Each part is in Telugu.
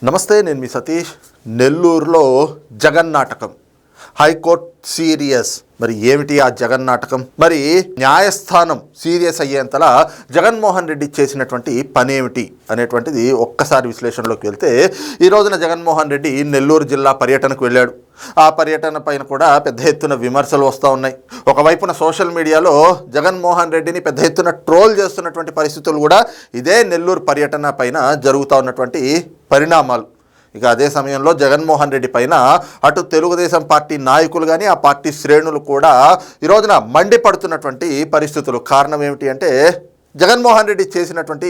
నమస్తే, నేను మీ సతీష్. నెల్లూరులో జగన్నాటకం, హైకోర్టు సీరియస్. మరి ఏమిటి ఆ జగన్నాటకం? మరి న్యాయస్థానం సీరియస్ అయ్యేంతలా జగన్మోహన్ రెడ్డి చేసినటువంటి పనేమిటి అనేటువంటిది ఒక్కసారి విశ్లేషణలోకి వెళ్తే, ఈ రోజున జగన్మోహన్ రెడ్డి నెల్లూరు జిల్లా పర్యటనకు వెళ్ళాడు. ఆ పర్యటన పైన కూడా పెద్ద ఎత్తున విమర్శలు వస్తూ ఉన్నాయి. ఒకవైపున సోషల్ మీడియాలో జగన్మోహన్ రెడ్డిని పెద్ద ఎత్తున ట్రోల్ చేస్తున్నటువంటి పరిస్థితులు కూడా ఇదే నెల్లూరు పర్యటన పైన జరుగుతూ ఉన్నటువంటి పరిణామాలు. ఇక అదే సమయంలో జగన్మోహన్ రెడ్డి పైన అటు తెలుగుదేశం పార్టీ నాయకులు కానీ ఆ పార్టీ శ్రేణులు కూడా ఈ రోజున మండిపడుతున్నటువంటి పరిస్థితులు. కారణం ఏమిటి అంటే, జగన్మోహన్ రెడ్డి చేసినటువంటి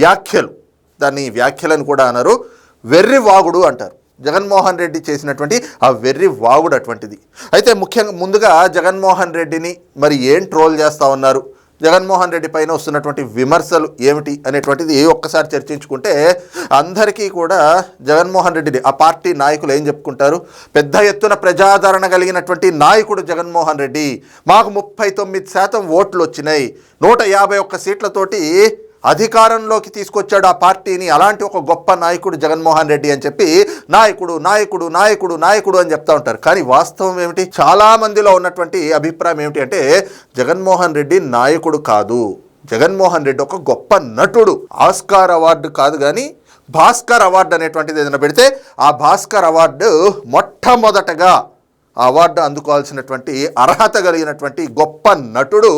వ్యాఖ్యలు, దాన్ని వ్యాఖ్యలను కూడా అనరు, వెర్రి వాగుడు అంటారు. జగన్మోహన్ రెడ్డి చేసినటువంటి ఆ వెర్రి వాగుడు అటువంటిది. అయితే ముఖ్యంగా ముందుగా జగన్మోహన్ రెడ్డిని మరి ఏం ట్రోల్ చేస్తూ ఉన్నారు, జగన్మోహన్ రెడ్డి పైన వస్తున్నటువంటి విమర్శలు ఏమిటి అనేటువంటిది ఒక్కసారి చర్చించుకుంటే, అందరికీ కూడా జగన్మోహన్ రెడ్డిని ఆ పార్టీ నాయకులు ఏం చెప్పుకుంటారు, పెద్ద ఎత్తున ప్రజాదరణ కలిగినటువంటి నాయకుడు జగన్మోహన్ రెడ్డి, మాకు 39% ఓట్లు వచ్చినాయి, 151 సీట్లతోటి అధికారంలోకి తీసుకొచ్చాడు ఆ పార్టీని, అలాంటి ఒక గొప్ప నాయకుడు జగన్మోహన్ రెడ్డి అని చెప్పి నాయకుడు నాయకుడు నాయకుడు నాయకుడు అని చెప్తా ఉంటారు. కానీ వాస్తవం ఏమిటి? చాలా మందిలో ఉన్నటువంటి అభిప్రాయం ఏమిటి అంటే, జగన్మోహన్ రెడ్డి నాయకుడు కాదు, జగన్మోహన్ రెడ్డి ఒక గొప్ప నటుడు. ఆస్కార్ అవార్డు కాదు కానీ భాస్కర్ అవార్డు అనేటువంటిది ఏదైనా పెడితే, ఆ భాస్కర్ అవార్డు మొట్టమొదటగా ఆ అవార్డు అందుకోవాల్సినటువంటి అర్హత కలిగినటువంటి గొప్ప నటుడు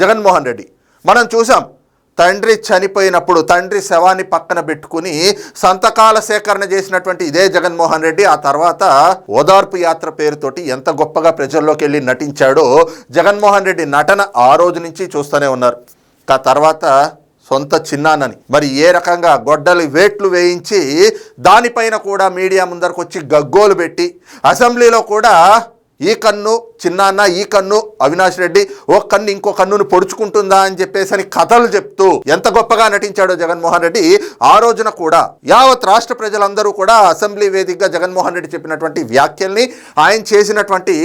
జగన్మోహన్ రెడ్డి. మనం చూసాం, తండ్రి చనిపోయినప్పుడు తండ్రి శవాన్ని పక్కన పెట్టుకుని సంతకాల సేకరణ చేసినటువంటి ఇదే జగన్మోహన్ రెడ్డి ఆ తర్వాత ఓదార్పు యాత్ర పేరుతోటి ఎంత గొప్పగా ప్రజల్లోకి వెళ్ళి నటించాడో జగన్మోహన్ రెడ్డి నటన ఆ రోజు నుంచి చూస్తూనే ఉన్నారు. ఆ తర్వాత సొంత చిన్నాన్నని మరి ఏ రకంగా గొడ్డలి వేట్లు వేయించి దానిపైన కూడా మీడియా ముందరకు వచ్చి గగ్గోలు పెట్టి, అసెంబ్లీలో కూడా ఈ కన్ను చిన్నాన్న, ఈ కన్ను అవినాష్ రెడ్డి, ఒక కన్ను ఇంకో కన్నును పొడుచుకుంటుందా అని చెప్పేసి కథలు చెప్తూ ఎంత గొప్పగా నటించాడో జగన్మోహన్ రెడ్డి. ఆ రోజున కూడా యావత్ రాష్ట్ర ప్రజలందరూ కూడా అసెంబ్లీ వేదికగా జగన్మోహన్ రెడ్డి చెప్పినటువంటి వ్యాఖ్యల్ని, ఆయన చేసినటువంటి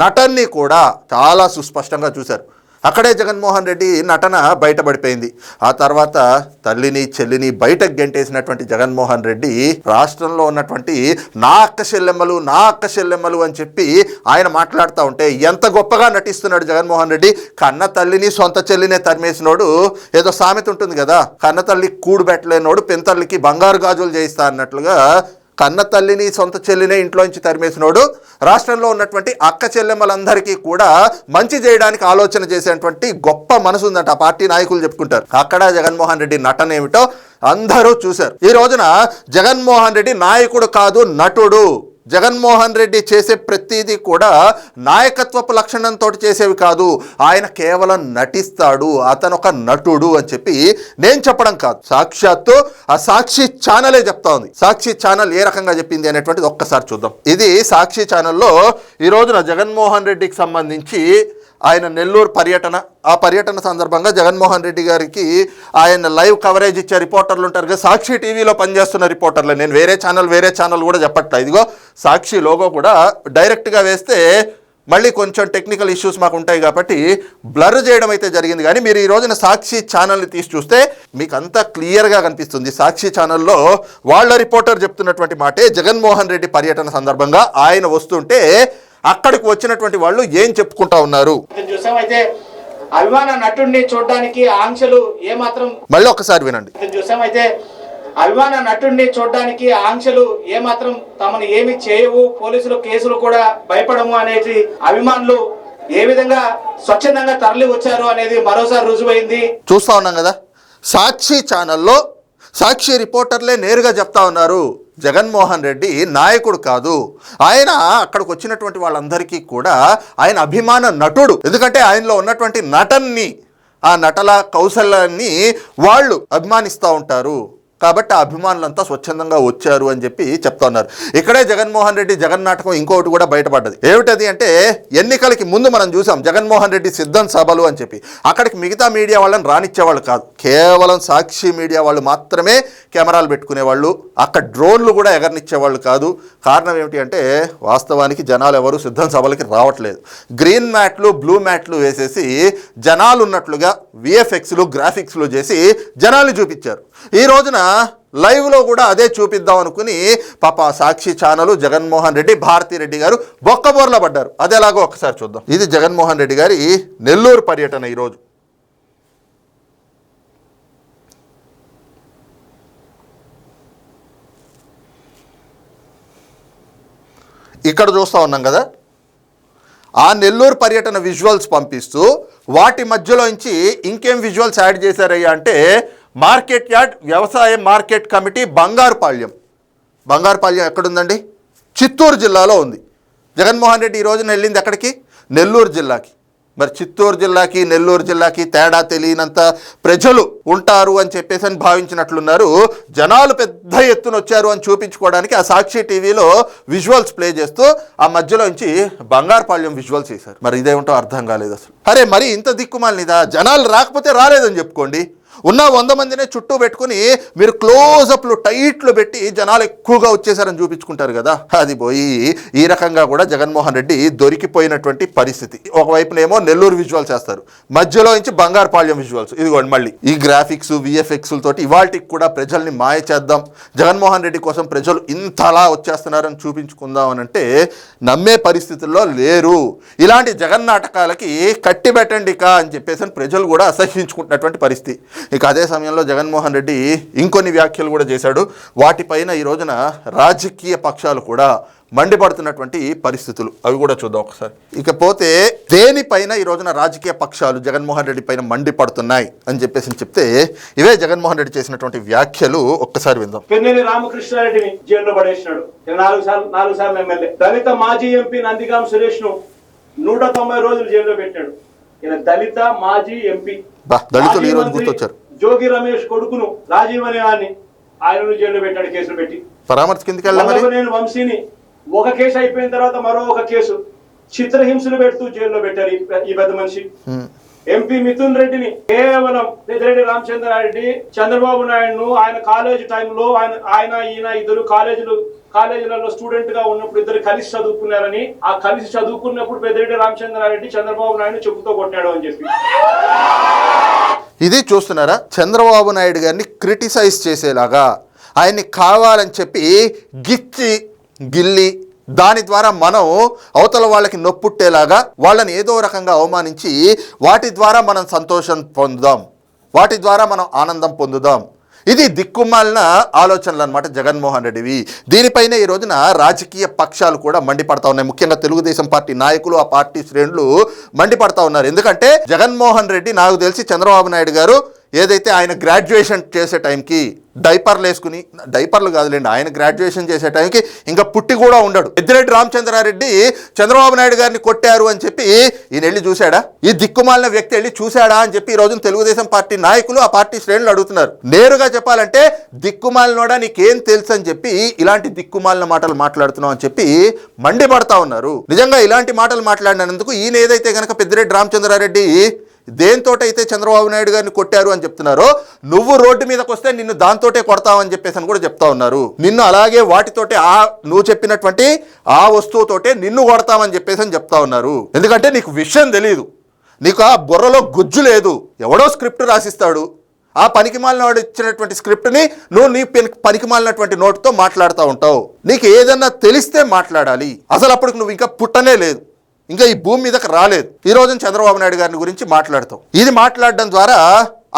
నటన్ని కూడా చాలా సుస్పష్టంగా చూశారు. అక్కడే జగన్మోహన్ రెడ్డి నటన బయటపడిపోయింది. ఆ తర్వాత తల్లిని చెల్లిని బయటకు గెంటేసినటువంటి జగన్మోహన్ రెడ్డి రాష్ట్రంలో ఉన్నటువంటి నా అక్క చెల్లెమ్మలు అని చెప్పి ఆయన మాట్లాడుతూ ఉంటే ఎంత గొప్పగా నటిస్తున్నాడు జగన్మోహన్ రెడ్డి. కన్న తల్లిని సొంత చెల్లినే తరిమేసినోడు, ఏదో సామెత ఉంటుంది కదా, కన్న తల్లి కూడు పెట్టలేనోడు పెంతల్లికి బంగారు గాజులు చేయిస్తా అన్నట్లుగా కన్న తల్లిని సొంత చెల్లినే ఇంట్లోంచి తరిమేసినోడు రాష్ట్రంలో ఉన్నటువంటి అక్క చెల్లెమ్మలందరికీ కూడా మంచి చేయడానికి ఆలోచన చేసేటువంటి గొప్ప మనసు ఉందంట ఆ పార్టీ నాయకులు చెప్పుకుంటారు. అక్కడ జగన్మోహన్ రెడ్డి నటన ఏమిటో అందరూ చూశారు. ఈ రోజున జగన్మోహన్ రెడ్డి నాయకుడు కాదు, నటుడు. జగన్మోహన్ రెడ్డి చేసే ప్రతిదీ కూడా నాయకత్వపు లక్షణంతో చేసేవి కాదు, ఆయన కేవలం నటిస్తాడు, అతను ఒక నటుడు అని చెప్పి నేను చెప్పడం కాదు, సాక్షాత్తు ఆ సాక్షి ఛానలే చెప్తా ఉంది. సాక్షి ఛానల్ ఏ రకంగా చెప్పింది అనేటువంటిది ఒక్కసారి చూద్దాం. ఇది సాక్షి ఛానల్లో ఈ రోజున జగన్మోహన్ రెడ్డికి సంబంధించి ఆయన నెల్లూరు పర్యటన, ఆ పర్యటన సందర్భంగా జగన్మోహన్ రెడ్డి గారికి ఆయన లైవ్ కవరేజ్ ఇచ్చే రిపోర్టర్లు ఉంటారు కదా, సాక్షి టీవీలో పనిచేస్తున్న రిపోర్టర్లు, నేను వేరే ఛానల్ కూడా చెప్పట్లా, ఇదిగో సాక్షి లోగో కూడా డైరెక్ట్గా వేస్తే మళ్ళీ కొంచెం టెక్నికల్ ఇష్యూస్ మాకు ఉంటాయి కాబట్టి బ్లర్ చేయడం అయితే జరిగింది. కానీ మీరు ఈ రోజున సాక్షి ఛానల్ని తీసి చూస్తే మీకు అంతా క్లియర్గా కనిపిస్తుంది. సాక్షి ఛానల్లో వాళ్ళ రిపోర్టర్ చెప్తున్నటువంటి మాటే, జగన్మోహన్ రెడ్డి పర్యటన సందర్భంగా ఆయన వస్తుంటే అక్కడికి వచ్చినటువంటి వాళ్ళు ఏం చెప్పుకుంటా ఉన్నారు చూసామైతే అభిమాన నటుడిని చూడడానికి ఆంక్షలు ఏమాత్రం, మళ్ళీ ఒకసారి వినండి. చూసామైతే అభిమాన నటుడిని చూడడానికి ఆంక్షలు ఏమాత్రం తమను ఏమి చేయవు, పోలీసులు కేసులు కూడా భయపడము అనేది అభిమానులు ఏ విధంగా స్వచ్ఛందంగా తరలి వచ్చారు అనేది మరోసారి రుజువైంది. చూస్తా ఉన్నాం కదా, సాక్షి ఛానల్లో సాక్షి రిపోర్టర్లే నేరుగా చెప్తా ఉన్నారు, జగన్మోహన్ రెడ్డి నాయకుడు కాదు, ఆయన అక్కడికి వచ్చినటువంటి వాళ్ళందరికీ కూడా ఆయన అభిమాన నటుడు. ఎందుకంటే ఆయనలో ఉన్నటువంటి నటన్ని, ఆ నటల కౌశల్యాన్ని వాళ్ళు అభిమానిస్తూ ఉంటారు కాబట్టి ఆ అభిమానులంతా స్వచ్ఛందంగా వచ్చారు అని చెప్పి చెప్తా ఉన్నారు. ఇక్కడే జగన్మోహన్ రెడ్డి జగన్నాటకం ఇంకొకటి కూడా బయటపడ్డది. ఏమిటది అంటే, ఎన్నికలకి ముందు మనం చూసాం జగన్మోహన్ రెడ్డి సిద్ధం సభలు అని చెప్పి, అక్కడికి మిగతా మీడియా వాళ్ళని రానిచ్చేవాళ్ళు కాదు, కేవలం సాక్షి మీడియా వాళ్ళు మాత్రమే కెమెరాలు పెట్టుకునేవాళ్ళు, అక్కడ డ్రోన్లు కూడా ఎగరనిచ్చేవాళ్ళు కాదు. కారణం ఏమిటి అంటే, వాస్తవానికి జనాలు ఎవరు సిద్ధం సభలకి రావట్లేదు, గ్రీన్ మ్యాట్లు బ్లూ మ్యాట్లు వేసేసి జనాలు ఉన్నట్లుగా విఎఫ్ఎక్స్లు గ్రాఫిక్స్లు చేసి జనాల్ని చూపించారు. ఈ రోజున లైవ్లో కూడా అదే చూపిద్దాం అనుకుని పాప సాక్షి ఛానల్ జగన్మోహన్ రెడ్డి భారతిరెడ్డి గారు బొక్కబోర్ల పడ్డారు. అది ఎలాగో ఒకసారి చూద్దాం. ఇది జగన్మోహన్ రెడ్డి గారి నెల్లూరు పర్యటన ఈరోజు. ఇక్కడ చూస్తూ ఉన్నాం కదా, ఆ నెల్లూరు పర్యటన విజువల్స్ పంపిస్తూ వాటి మధ్యలోంచి ఇంకేం విజువల్స్ యాడ్ చేశారయ్యా అంటే మార్కెట్ యార్డ్ వ్యవసాయ మార్కెట్ కమిటీ బంగారుపాళ్యం. బంగారుపాళ్యం ఎక్కడుందండి? చిత్తూరు జిల్లాలో ఉంది. జగన్మోహన్ రెడ్డి ఈ రోజున వెళ్ళింది ఎక్కడికి? నెల్లూరు జిల్లాకి. మరి చిత్తూరు జిల్లాకి నెల్లూరు జిల్లాకి తేడా తెలియనంత ప్రజలు ఉంటారు అని చెప్పేసి అని భావించినట్లున్నారు. జనాలు పెద్ద ఎత్తున వచ్చారు అని చూపించుకోవడానికి ఆ సాక్షి టీవీలో విజువల్స్ ప్లే చేస్తూ ఆ మధ్యలోంచి బంగారుపాళ్యం విజువల్స్ చేశారు. మరి ఇదేమిటో అర్థం కాలేదు అసలు. అరే మరి ఇంత దిక్కుమాలినిదా? జనాలు రాకపోతే రాలేదని చెప్పుకోండి. ఉన్న 100 మందినే చుట్టూ పెట్టుకుని మీరు క్లోజప్లు టైట్లు పెట్టి జనాలు ఎక్కువగా వచ్చేసారని చూపించుకుంటారు కదా. అది పోయి ఈ రకంగా కూడా జగన్మోహన్ రెడ్డి దొరికిపోయినటువంటి పరిస్థితి. ఒకవైపునేమో నెల్లూరు విజువల్స్ చేస్తారు, మధ్యలో నుంచి బంగారుపాళ్యం విజువల్స్. ఇదిగోండి మళ్ళీ ఈ గ్రాఫిక్స్ విఎఫ్ఎక్స్ తోటి ఇవాళకి కూడా ప్రజల్ని మాయ చేద్దాం, జగన్మోహన్ రెడ్డి కోసం ప్రజలు ఇంతలా వచ్చేస్తున్నారని చూపించుకుందాం అని అంటే నమ్మే పరిస్థితుల్లో లేరు. ఇలాంటి జగన్నాటకాలకి కట్టి పెట్టండి అని చెప్పేసి ప్రజలు కూడా అసహ్యించుకుంటున్నటువంటి పరిస్థితి. ఇక అదే సమయంలో జగన్మోహన్ రెడ్డి ఇంకొన్ని వ్యాఖ్యలు కూడా చేశాడు. వాటిపైన ఈ రోజున రాజకీయ పక్షాలు కూడా మండిపడుతున్నటువంటి పరిస్థితులు, అవి కూడా చూద్దాం ఒకసారి. ఇకపోతే దేనిపైన ఈ రోజున రాజకీయ పక్షాలు జగన్మోహన్ రెడ్డి పైన మండిపడుతున్నాయి అని చెప్పేసి చెప్తే ఇవే జగన్మోహన్ రెడ్డి చేసినటువంటి వ్యాఖ్యలు ఒక్కసారి విందాం. పెన్నెల్లి రామకృష్ణారెడ్డిని జైల్లో పడేసినాడు, 4 సార్లు ఎమ్మెల్యే. దళిత మాజీ ఎంపీ నందిగాం సురేష్ ను 190 రోజులు జైల్లో పెట్టాడు. ఈయన దళిత మాజీ ఎంపీ. దళితులు ఈ రోజు గుర్తొచ్చారు. జోగి రమేష్ కొడుకును రాజీవ్ అనే వాడిని ఆయనను జైల్లో పెట్టాడు, కేసులు పెట్టి. పరామర్శ కిందకి వెళ్ళాలి. వంశీని ఒక కేసు అయిపోయిన తర్వాత మరో ఒక కేసు చిత్రహింసలు పెడుతూ జైల్లో పెట్టారు ఈ పెద్ద మనిషి. ఎంపీ మిథున్ రెడ్డిని కేవలం పెద్దిరెడ్డి రామచంద్రారెడ్డి చంద్రబాబు నాయుడును ఆయన కాలేజ్ టైంలో ఈయన ఇద్దరు కాలేజీలలో స్టూడెంట్ గా ఉన్నప్పుడు ఇద్దరు కలిసి చదువుకున్నారని, ఆ కలిసి చదువుకున్నప్పుడు పెద్దిరెడ్డి రామచంద్రారెడ్డి చంద్రబాబు నాయుడు చెప్పుతో కొట్టాడు అని చెప్పి. ఇది చూస్తున్నారా? చంద్రబాబు నాయుడు గారిని క్రిటిసైజ్ చేసేలాగా ఆయన్ని కావాలని చెప్పి గిల్లి దాని ద్వారా మనం అవతల వాళ్ళకి నొప్పుట్టేలాగా వాళ్ళని ఏదో రకంగా అవమానించి వాటి ద్వారా మనం సంతోషం పొందుదాం, వాటి ద్వారా మనం ఆనందం పొందుదాం. ఇది దిక్కుమాలిన ఆలోచనలు అనమాట జగన్మోహన్ రెడ్డివి. దీనిపైనే ఈ రోజున రాజకీయ పక్షాలు కూడా మండిపడతా ఉన్నాయి. ముఖ్యంగా తెలుగుదేశం పార్టీ నాయకులు, ఆ పార్టీ శ్రేణులు మండిపడతా ఉన్నారు. ఎందుకంటే జగన్మోహన్ రెడ్డి నాకు తెలిసి చంద్రబాబు నాయుడు గారు ఏదైతే ఆయన గ్రాడ్యుయేషన్ చేసే టైంకి డైపర్లు వేసుకుని, డైపర్లు కాదులేండి, ఆయన గ్రాడ్యుయేషన్ చేసే టైంకి ఇంకా పుట్టి కూడా ఉండడు. పెద్దిరెడ్డి రామచంద్రారెడ్డి చంద్రబాబు నాయుడు గారిని కొట్టారు అని చెప్పి ఈయన వెళ్ళి చూశాడా? ఈ దిక్కుమాలిన వ్యక్తి వెళ్ళి చూశాడా అని చెప్పి ఈ రోజున తెలుగుదేశం పార్టీ నాయకులు, ఆ పార్టీ శ్రేణులు అడుగుతున్నారు. నేరుగా చెప్పాలంటే దిక్కుమాలినోడా నీకేం తెలుసు అని చెప్పి ఇలాంటి దిక్కుమాలిన మాటలు మాట్లాడుతున్నావు అని చెప్పి మండిపడతా ఉన్నారు. నిజంగా ఇలాంటి మాటలు మాట్లాడినందుకు ఈయన ఏదైతే కనుక పెద్దిరెడ్డి రామచంద్రారెడ్డి దేంతోటైతే చంద్రబాబు నాయుడు గారిని కొట్టారు అని చెప్తున్నారో, నువ్వు రోడ్డు మీదకి వస్తే నిన్ను దాంతోటే కొడతావని చెప్పేసి అని కూడా చెప్తా ఉన్నారు. నిన్ను అలాగే వాటితోటే నువ్వు చెప్పినటువంటి ఆ వస్తువుతోటే నిన్ను కొడతామని చెప్పేసి అని చెప్తా ఉన్నారు. ఎందుకంటే నీకు విషయం తెలియదు, నీకు ఆ బుర్రలో గుజ్జు లేదు. ఎవడో స్క్రిప్ట్ రాసిస్తాడు, ఆ పనికిమాలినవాడు ఇచ్చినటువంటి స్క్రిప్ట్ని నువ్వు నీ పనికిమాలినటువంటి నోటుతో మాట్లాడుతూ ఉంటావు. నీకు ఏదన్నా తెలిస్తే మాట్లాడాలి. అసలు అప్పటికి నువ్వు ఇంకా పుట్టనే లేదు, ఇంకా ఈ భూమి మీదకి రాలేదు. ఈ రోజున చంద్రబాబు నాయుడు గారిని గురించి మాట్లాడతాం. ఇది మాట్లాడడం ద్వారా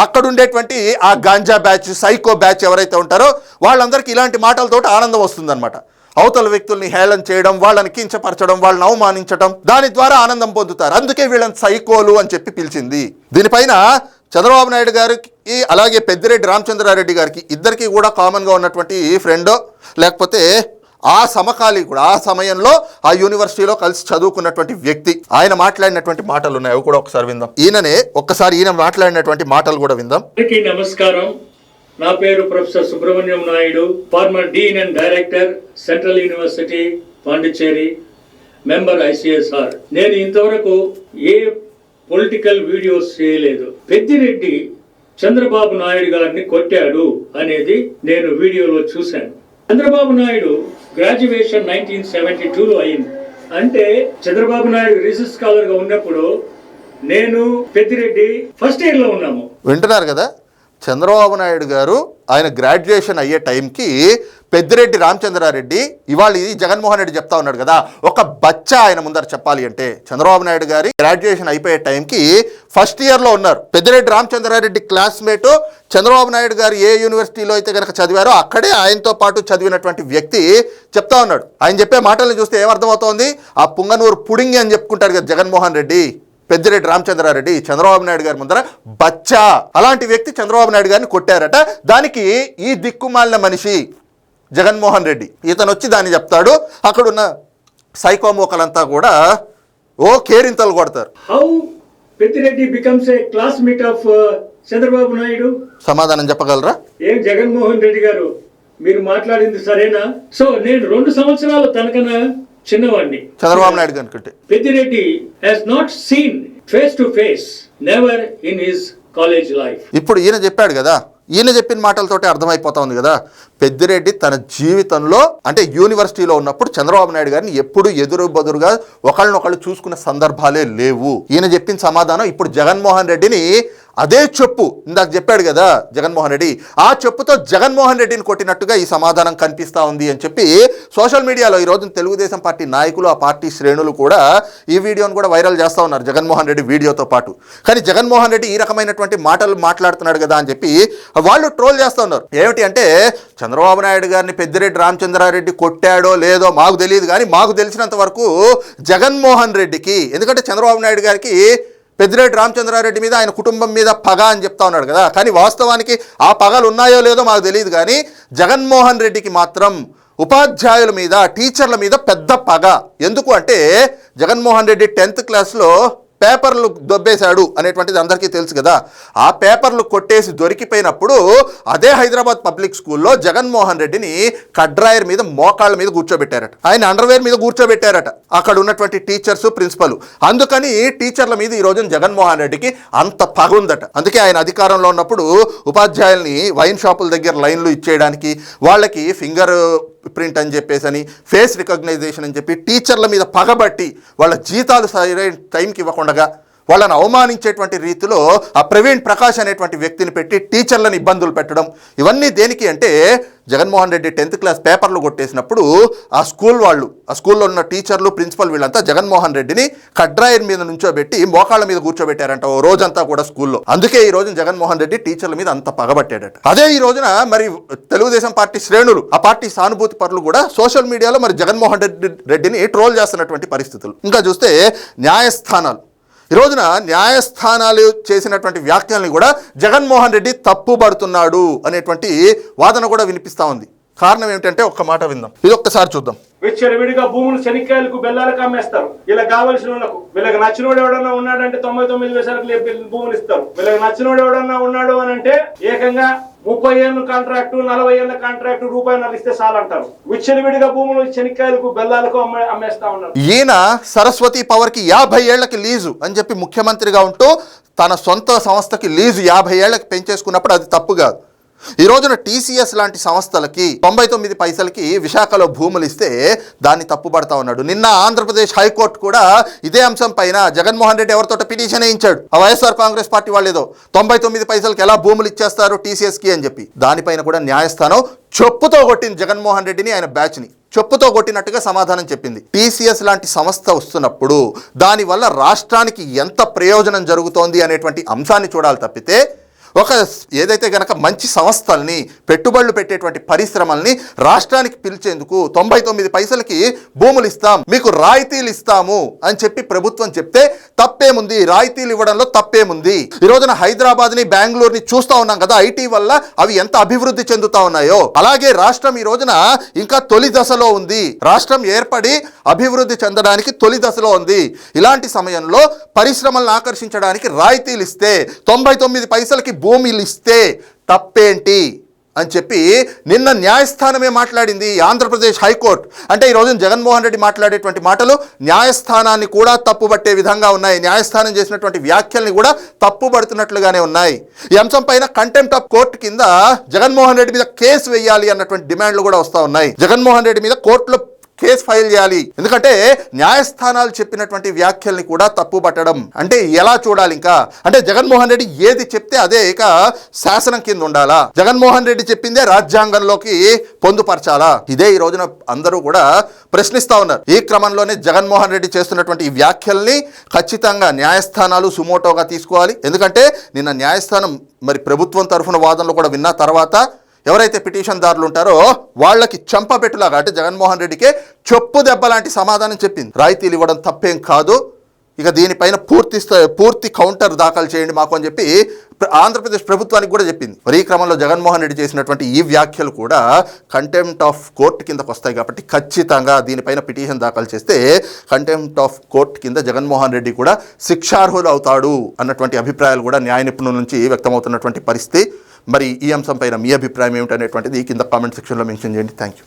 అక్కడ ఉండేటువంటి ఆ గాంజా బ్యాచ్, సైకో బ్యాచ్ ఎవరైతే ఉంటారో వాళ్ళందరికీ ఇలాంటి మాటలతో ఆనందం వస్తుందన్నమాట. అవతల వ్యక్తుల్ని హేళన చేయడం, వాళ్ళని కించపరచడం, వాళ్ళని అవమానించడం, దాని ద్వారా ఆనందం పొందుతారు. అందుకే వీళ్ళని సైకోలు అని చెప్పి పిలిచింది. దీనిపైన చంద్రబాబు నాయుడు గారికి అలాగే పెద్దిరెడ్డి రామచంద్రారెడ్డి గారికి ఇద్దరికి కూడా కామన్గా ఉన్నటువంటి ఫ్రెండో లేకపోతే ఆ సమకాలీకుడు, ఆ సమయంలో ఆ యూనివర్సిటీలో కలిసి చదువుకున్నటువంటి వ్యక్తి, ఆయన మాట్లాడినటువంటి మాటలు ఉన్నాయి, అవి కూడా ఒకసారి విందాం. ఈయన మాట్లాడినటువంటి మాటలు కూడా విందాం. నమస్కారం, నా పేరు professor Subrahmanyam Naidu, farmer Deen and director, central university Pondicherry, member ICSR. నేను ఇంతవరకు ఏ పొలిటికల్ వీడియోస్ చేయలేదు. పెద్దిరెడ్డి చంద్రబాబు నాయుడు గారిని కొట్టాడు అనేది నేను వీడియోలో చూశాను. చంద్రబాబు నాయుడు గ్రాడ్యుయేషన్ 1972లో అయింది. అంటే చంద్రబాబు నాయుడు రీసెర్చ్ స్కాలర్ గా ఉన్నప్పుడు నేను పెద్దిరెడ్డి ఫస్ట్ ఇయర్ లో ఉన్నాము. వింటున్నారు కదా, చంద్రబాబు నాయుడు గారు ఆయన గ్రాడ్యుయేషన్ అయ్యే టైంకి పెద్దిరెడ్డి రామచంద్రారెడ్డి ఇవాళ ఇది జగన్మోహన్ రెడ్డి చెప్తా ఉన్నాడు కదా, ఒక బచ్చా ఆయన ముందర చెప్పాలి అంటే చంద్రబాబు నాయుడు గారి గ్రాడ్యుయేషన్ అయిపోయే టైంకి ఫస్ట్ ఇయర్లో ఉన్నారు. పెద్దిరెడ్డి రామచంద్రారెడ్డి క్లాస్మేటు చంద్రబాబు నాయుడు గారు ఏ యూనివర్సిటీలో అయితే కనుక చదివారో అక్కడే ఆయనతో పాటు చదివినటువంటి వ్యక్తి చెప్తా ఉన్నాడు. ఆయన చెప్పే మాటలను చూస్తే ఏమర్థమవుతోంది, ఆ పుంగనూరు పుడింగి అని చెప్పుకుంటాడు కదా జగన్మోహన్ రెడ్డి, పెద్దిరెడ్డి రామచంద్రారెడ్డి చంద్రబాబు నాయుడు గారి ముందర బచ్చా. అలాంటి వ్యక్తి చంద్రబాబు నాయుడు గారిని కొట్టారట. దానికి ఈ దిక్కుమాలిన మనిషి జగన్మోహన్ రెడ్డి ఇతను వచ్చి దాన్ని చెప్తాడు. అక్కడున్న సైకోమోకలంతా కూడా ఓ కేరింతలు కొడతారు. How Peddireddy becomes a classmate of Chandrababu Naidu? సమాధానం చెప్పగలరా? ఏం జగన్మోహన్ రెడ్డి గారు మీరు మాట్లాడింది సరేనా? సో నేను 2 సంవత్సరాలు తనకన్నా చిన్నవాడిని చంద్రబాబు నాయుడు గారికి. Peddireddy has not seen face to face, never in his college life. ఇప్పుడు ఈయన చెప్పాడు కదా, ఈయన చెప్పిన మాటలతోటి అర్థమైపోతా ఉంది కదా, పెద్దిరెడ్డి తన జీవితంలో అంటే యూనివర్సిటీలో ఉన్నప్పుడు చంద్రబాబు నాయుడు గారిని ఎప్పుడు ఎదురు బదురుగా ఒకళ్ళనొకళ్ళు చూసుకున్న సందర్భాలే లేవు. ఈయన చెప్పిన సమాధానం ఇప్పుడు జగన్మోహన్ రెడ్డిని అదే చెప్పు ఇందాక చెప్పాడు కదా జగన్మోహన్ రెడ్డి, ఆ చెప్పుతో జగన్మోహన్ రెడ్డిని కొట్టినట్టుగా ఈ సమాధానం కనిపిస్తూ ఉంది అని చెప్పి సోషల్ మీడియాలో ఈరోజు తెలుగుదేశం పార్టీ నాయకులు, ఆ పార్టీ శ్రేణులు కూడా ఈ వీడియోను కూడా వైరల్ చేస్తూ ఉన్నారు జగన్మోహన్ రెడ్డి వీడియోతో పాటు. కానీ జగన్మోహన్ రెడ్డి ఈ రకమైనటువంటి మాటలు మాట్లాడుతున్నాడు కదా అని చెప్పి వాళ్ళు ట్రోల్ చేస్తూ ఉన్నారు. ఏమిటి అంటే చంద్రబాబు నాయుడు గారిని పెద్దిరెడ్డి రామచంద్రారెడ్డి కొట్టాడో లేదో మాకు తెలియదు, కానీ మాకు తెలిసినంత వరకు జగన్మోహన్ రెడ్డికి, ఎందుకంటే చంద్రబాబు నాయుడు గారికి పెద్దిరెడ్డి రామచంద్రారెడ్డి మీద ఆయన కుటుంబం మీద పగ అని చెప్తా ఉన్నాడు కదా, కానీ వాస్తవానికి ఆ పగలు ఉన్నాయో లేదో మాకు తెలియదు, కానీ జగన్మోహన్ రెడ్డికి మాత్రం ఉపాధ్యాయుల మీద, టీచర్ల మీద పెద్ద పగ. ఎందుకు అంటే జగన్మోహన్ రెడ్డి 10th క్లాస్లో పేపర్లు దొబ్బేశాడు అనేటువంటిది అందరికీ తెలుసు కదా. ఆ పేపర్లు కొట్టేసి దొరికిపోయినప్పుడు అదే హైదరాబాద్ పబ్లిక్ స్కూల్లో జగన్మోహన్ రెడ్డిని కడ్రాయర్ మీద మోకాళ్ళ మీద కూర్చోబెట్టారట, ఆయన అండర్వేర్ మీద కూర్చోబెట్టారట అక్కడ ఉన్నటువంటి టీచర్స్, ప్రిన్సిపల్. అందుకని టీచర్ల మీద ఈ రోజున జగన్మోహన్ రెడ్డికి అంత పగ ఉందట. అందుకే ఆయన అధికారంలో ఉన్నప్పుడు ఉపాధ్యాయుల్ని వైన్ షాపుల దగ్గర లైన్లు ఇచ్చేయడానికి, వాళ్ళకి ఫింగర్ ప్రింట్ అని చెప్పేసి అని, ఫేస్ రికగ్నైజేషన్ అని చెప్పి టీచర్ల మీద పగబట్టి వాళ్ళ జీతాలు సరైన టైంకి ఇవ్వకుండా వాళ్ళని అవమానించేటువంటి రీతిలో ఆ ప్రవీణ్ ప్రకాష్ అనేటువంటి వ్యక్తిని పెట్టి టీచర్లను ఇబ్బందులు పెట్టడం. ఇవన్నీ దేనికి అంటే జగన్మోహన్ రెడ్డి 10th క్లాస్ పేపర్లు కొట్టేసినప్పుడు ఆ స్కూల్ వాళ్ళు, ఆ స్కూల్లో ఉన్న టీచర్లు, ప్రిన్సిపల్ వీళ్ళంతా జగన్మోహన్ రెడ్డిని కడ్రాయర్ మీద నుంచోబెట్టి మోకాళ్ళ మీద కూర్చోబెట్టారంట ఓ రోజంతా కూడా స్కూల్లో. అందుకే ఈ రోజున జగన్మోహన్ రెడ్డి టీచర్ల మీద అంత పగబట్టాడట. అదే ఈ రోజున మరి తెలుగుదేశం పార్టీ శ్రేణులు, ఆ పార్టీ సానుభూతి పరులు కూడా సోషల్ మీడియాలో మరి జగన్మోహన్ రెడ్డిని ట్రోల్ చేస్తున్నటువంటి పరిస్థితులు. ఇంకా చూస్తే న్యాయస్థానాలు, ఈ రోజున న్యాయస్థానాలు చేసినటువంటి వ్యాఖ్యల్ని కూడా జగన్మోహన్ రెడ్డి తప్పుపడుతున్నాడు అనేటువంటి వాదన కూడా వినిపిస్తూ ఉంది. కారణం ఏమిటంటే ఒక్క మాట విందాం, ఇది ఒక్కసారి చూద్దాం. విచ్చలవిడిగా భూములు శనిక్కాయలకు బెల్లాలకు అమ్మేస్తారు. ఇలా కావలసిన వాళ్ళకు, వీళ్ళకి నచ్చినోడు ఎవడన్నా ఉన్నాడంటే 99 వేసాలకు భూములు ఇస్తారు. వీళ్ళకి నచ్చినోడు ఎవడన్నా ఉన్నాడు అని అంటే ఏకంగా 30 ఏళ్ళ కాంట్రాక్టు, 40 ఏళ్ళ కాంట్రాక్టు, రూపాయలు ఇస్తే చాలంటారు. విచ్చలవిడిగా భూములు శనిక్కాయలకు బెల్లాలకు అమ్మేస్తా ఉన్నారు. ఈయన సరస్వతి పవర్ కి 50 ఏళ్లకి లీజు అని చెప్పి ముఖ్యమంత్రిగా ఉంటూ తన సొంత సంస్థకి లీజు 50 ఏళ్లకి పెంచేసుకున్నప్పుడు అది తప్పు కాదు. ఈ రోజున టీసీఎస్ లాంటి సంస్థలకి 99 పైసలకి విశాఖలో భూములు ఇస్తే దాన్ని తప్పుపడతా ఉన్నాడు. నిన్న ఆంధ్రప్రదేశ్ హైకోర్టు కూడా ఇదే అంశం పైన జగన్మోహన్ రెడ్డి ఎవరితో పిటిషన్ వేయించాడు. ఆ వైఎస్ఆర్ కాంగ్రెస్ పార్టీ వాళ్ళు ఏదో 99 పైసలకి ఎలా భూములు ఇచ్చేస్తారు టీసీఎస్కి అని చెప్పి. దానిపైన కూడా న్యాయస్థానం చెప్పుతో కొట్టింది జగన్మోహన్ రెడ్డిని, ఆయన బ్యాచ్ని చెప్పుతో కొట్టినట్టుగా సమాధానం చెప్పింది. టీసీఎస్ లాంటి సంస్థ వస్తున్నప్పుడు దానివల్ల రాష్ట్రానికి ఎంత ప్రయోజనం జరుగుతోంది అనేటువంటి అంశాన్ని చూడాలి తప్పితే ఒక ఏదైతే గనక మంచి సంస్థల్ని, పెట్టుబడులు పెట్టేటువంటి పరిశ్రమల్ని రాష్ట్రానికి పిలిచేందుకు 99 పైసలకి భూములు ఇస్తాం, మీకు రాయితీలు ఇస్తాము అని చెప్పి ప్రభుత్వం చెప్తే తప్పేముంది? రాయితీలు ఇవ్వడంలో తప్పేముంది? ఈ రోజున హైదరాబాద్ని, బెంగళూరుని చూస్తూ ఉన్నాం కదా, ఐటీ వల్ల అవి ఎంత అభివృద్ధి చెందుతా ఉన్నాయో. అలాగే రాష్ట్రం ఈ రోజున ఇంకా తొలి దశలో ఉంది. రాష్ట్రం ఏర్పడి అభివృద్ధి చెందడానికి తొలి దశలో ఉంది. ఇలాంటి సమయంలో పరిశ్రమలను ఆకర్షించడానికి రాయితీలు ఇస్తే 99 పైసలకి భూమిలు ఇస్తే తప్పేంటి అని చెప్పి నిన్న న్యాయస్థానమే మాట్లాడింది, ఆంధ్రప్రదేశ్ హైకోర్టు. అంటే ఈ రోజు జగన్మోహన్ రెడ్డి మాట్లాడేటువంటి మాటలు న్యాయస్థానాన్ని కూడా తప్పుబట్టే విధంగా ఉన్నాయి. న్యాయస్థానం చేసినటువంటి వ్యాఖ్యల్ని కూడా తప్పుపడుతున్నట్లుగానే ఉన్నాయి. ఈ అంశం పైన కంటెంప్ట్ ఆఫ్ కోర్టు కింద జగన్మోహన్ రెడ్డి మీద కేసు వేయాలి అన్నటువంటి డిమాండ్లు కూడా వస్తూ ఉన్నాయి. జగన్మోహన్ రెడ్డి మీద కోర్టులో కేసు ఫైల్ చేయాలి. ఎందుకంటే న్యాయస్థానాలు చెప్పినటువంటి వ్యాఖ్యల్ని కూడా తప్పుపట్టడం అంటే ఎలా చూడాలి? ఇంకా అంటే జగన్మోహన్ రెడ్డి ఏది చెప్తే అదే ఇక శాసనం కింద ఉండాలా? జగన్మోహన్ రెడ్డి చెప్పిందే రాజ్యాంగంలోకి పొందుపరచాలా? ఇదే ఈ రోజున అందరూ కూడా ప్రశ్నిస్తా ఉన్నారు. ఈ క్రమంలోనే జగన్మోహన్ రెడ్డి చేస్తున్నటువంటి ఈ వ్యాఖ్యల్ని ఖచ్చితంగా న్యాయస్థానాలు సుమోటోగా తీసుకోవాలి. ఎందుకంటే నిన్న న్యాయస్థానం మరి ప్రభుత్వం తరఫున వాదనలు కూడా విన్న తర్వాత ఎవరైతే పిటిషన్దారులు ఉంటారో వాళ్ళకి చంపబెట్టులాగా అంటే జగన్మోహన్ రెడ్డికే చెప్పు దెబ్బ లాంటి సమాధానం చెప్పింది. రాయితీలు ఇవ్వడం తప్పేం కాదు, ఇక దీనిపైన పూర్తి కౌంటర్ దాఖలు చేయండి మాకు అని చెప్పి ఆంధ్రప్రదేశ్ ప్రభుత్వానికి కూడా చెప్పింది. మరి ఈ క్రమంలో జగన్మోహన్ రెడ్డి చేసినటువంటి ఈ వ్యాఖ్యలు కూడా కంటెంప్ట్ ఆఫ్ కోర్టు కిందకు వస్తాయి. కాబట్టి ఖచ్చితంగా దీనిపైన పిటిషన్ దాఖలు చేస్తే కంటెంప్ట్ ఆఫ్ కోర్టు కింద జగన్మోహన్ రెడ్డి కూడా శిక్షార్హులు అవుతాడు అన్నటువంటి అభిప్రాయాలు కూడా న్యాయ నిపుణుల నుంచి వ్యక్తమవుతున్నటువంటి పరిస్థితి. మరి ఈ అంశంపైన మీ అభిప్రాయం ఏమిటనేటువంటిది కింద కామెంట్ సెక్షన్లో మెన్షన్ చేయండి. Thank you.